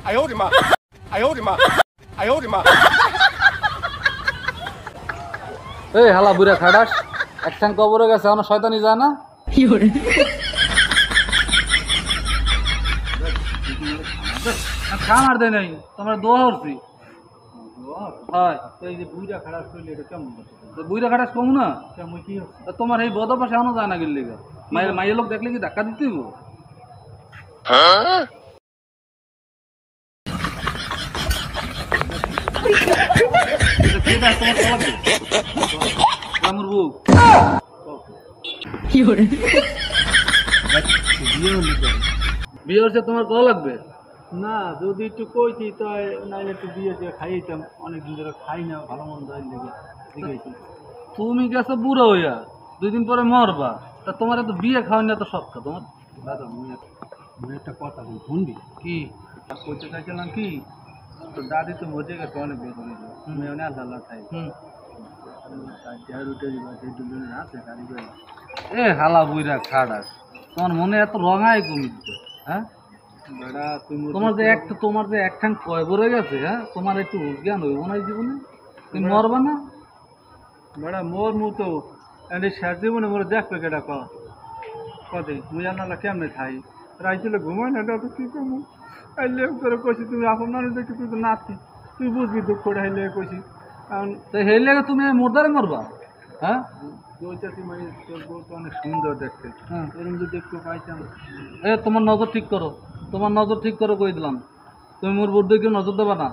哎呦我的妈！哎呦我的妈！哎呦我的妈！ এই হালা বুড়া খাটাস একখান কবরে গেছে আমার শয়তানি যায় না খামার দেয় নাই তোমরা দোয়া করছি হয় এই যে বুড়া খাটাস করলে এটা কেমন বুড়া খাটাস কম না কেমন কি তোমার এই বদ পাশে এখনো যায় না গেলে মায়ের মায়ের লোক দেখলে কি ধাক্কা দিতে হইব আমার বউ বিয়ে হচ্ছে তোমার কল লাগবে না যদি একটু কইতি তাই নাইলে একটু বিয়ে দিয়ে খাইতাম অনেকদিন ধরে খাই না ভালো মন্দ দেখেছি তুমি গেছো বুড়ো হইয়া 2 দিন পরে মরবা তা তোমার তো বিয়ে খাওয়ানি এত শখ তোমার দাদা মুই একটা কথা বল শুনবি কি কইতে চাইছিলাম কি তো দাদি তো মজে গেছে অনেক বের করে তুমি অনেক আল্লাহ খাই এ হালা বুইরা খাড়াস তোমার মনে এত রঙাই কমিছে হ্যাঁ তোমার যে একখান কয় ভরে গেছে হ্যাঁ তোমার একটু জ্ঞান হইব না জীবনে তুমি মরবা না বেড়া মোর মু তো শেষ জীবনে মোর দেখবে কেটা কদে মুই আল্লাহ কেমনে খাই রাইছিলে ঘুমাই না তো কি কমু আইলে করে কইছি তুমি আপন মানুষ দেখি তুই তো নাতি তুই বুঝবি দুঃখ হাইলে কইছি তো হেলে তুমি মুর্দারে মরবা হ্যাঁ তোর বউ তো অনেক সুন্দর দেখতে এরকম যদি একটু পাইতাম তোমার নজর ঠিক করো কই দিলাম তুমি মোর বোর দিকে নজর দেবা না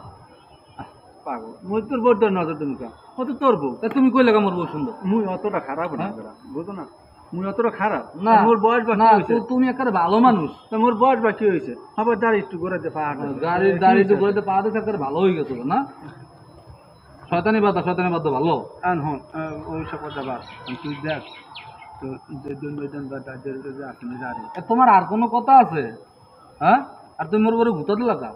পাগল মুই তোর বউর নজর দেবো কা ও তো তোর বউ তুমি কই লাগা মোর বউ সুন্দর মুই অতটা খারাপ না বুঝো না মুই অতটা খারাপ না মোর বয়স বাকি হয়েছে তুমি একেবারে ভালো মানুষ মোর বয়স বাকি হয়েছে আবার দাঁড়ি একটু ঘোরাতে দাঁড়ি একটু ঘোরাতে পাহাড়ে একেবারে ভালো হয়ে গেছিল না শয়তানি বাদ ভালো হন ওই সব কথা বাদ তুই দেখ তো তোমার আর কোনো কথা আছে হ্যাঁ আর তুমি মোর বরে ঘুতা দিলা কা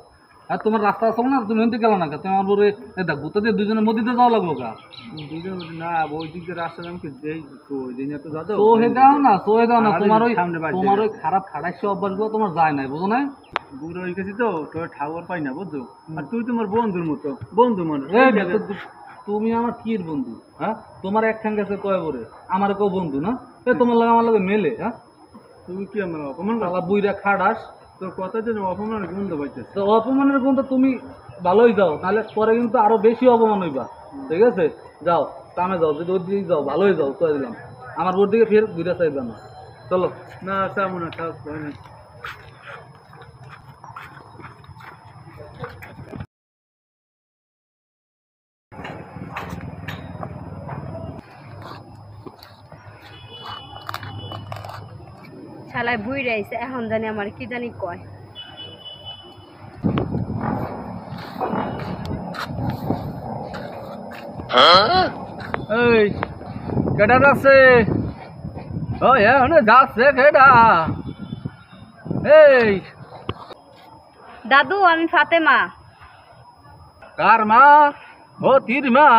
আর তোমার রাস্তা আসল না তুমি এনতে গেল না কা তোমার বরে ঘুতা দিয়ে দুজনের মধ্যে যাওয়া লাগলো কা দুজন না ওই দিক দিয়ে রাস্তা নাম কি দেই তো ওই দিন তো দাদা সোহে দাও না তোমার ওই খারাপ খাড়াইছে অভ্যাসগুলো তোমার যায় নাই বুঝো না বুড়ো হয়ে গেছি তো তোর ঠাকুর পাই না বুঝছো আর তুই তোমার বন্ধুর মতো বন্ধু মানে তুমি আমার কির বন্ধু হ্যাঁ তোমার একখান গেছে কয় বরে আমার কেউ বন্ধু না তোমার লাগে আমার লাগে মেলে হ্যাঁ তুমি কি আমার অপমান শালা বুইরা খাড়াস তোর কথা যেন অপমানের গন্ধ পাইতেছে তো অপমানের গন্ধ তুমি ভালোই যাও তাহলে পরে কিন্তু আরো বেশি অপমান হইবা ঠিক আছে যাও কামে যাও যদি ওর দিকে যাও ভালোই যাও কয়ে দিলাম আমার ওর দিকে ফের ঘুরে চাইবে না চলো না চাবো না খাও শালায় বুই রাইছে এখন জানি আমার কি জানি কয় এই কেডা যাচ্ছে ও এখানে যাচ্ছে কেডা এই দাদু আমি ফাতেমা কার মা ও তির মা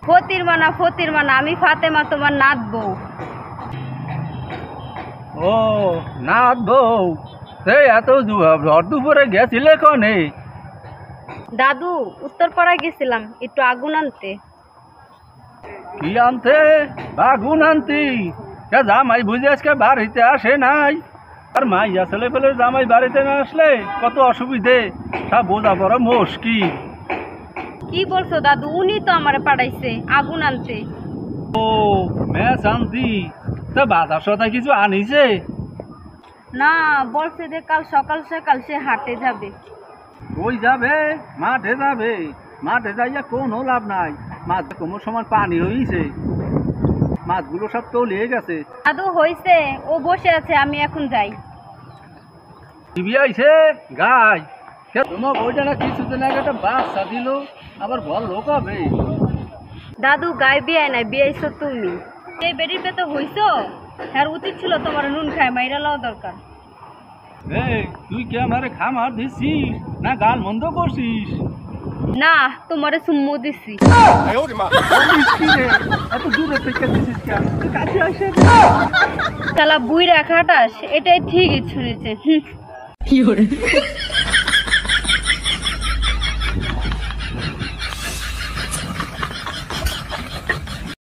ফতির মা না আমি ফাতেমা তোমার নাত বউ ও নাত বউ সেই এত ভর দুপুরে গেছিলে কনে দাদু উত্তরপাড়ায় গেছিলাম একটু আগুন আনতে কি আনতে আগুন আনতি জামাই বুঝে আজকে বাড়িতে আসে নাই আর মাইয়া ছেলে ফেলে জামাই বাড়িতে না আসলে কত অসুবিধে তা বোঝা পড়া মুশকিল কি বলছো দাদু উনি তো আমারে পাঠাইছে আগুন আনতে ও ম্যাচ আনতি তা বাজার সদা কিছু আনিছে না বলছে যে কাল সকাল সে হাটে যাবে ওই যাবে মাঠে যাইয়া কোনো লাভ নাই মাছ কোমর সমান পানি হয়েছে মাছগুলো সব তো লেগে গেছে দাদু হইছে ও বসে আছে আমি এখন যাই টিভি আইছে গাই তোমার ওইটা না কিছুদিন আগে একটা বাচ্চা দিল আবার বল লোক হবে দাদু গায়ে বিয়ে নাই বিয়েছো তুমি এই বেডির পেতে হইছো হ্যাঁ উচিত ছিল তোমার নুন খায় মাইরা লওয়া দরকার এই তুই কি আমারে খামার দিছিস না গাল মন্দ করছিস না তোমারে সুম্মু দিছি 哎呦我的妈！ এত দূরে থেকে দিছিস কেন তুই কাছে আসে শালা বুইরা খাটাস এটাই ঠিকই শুনেছে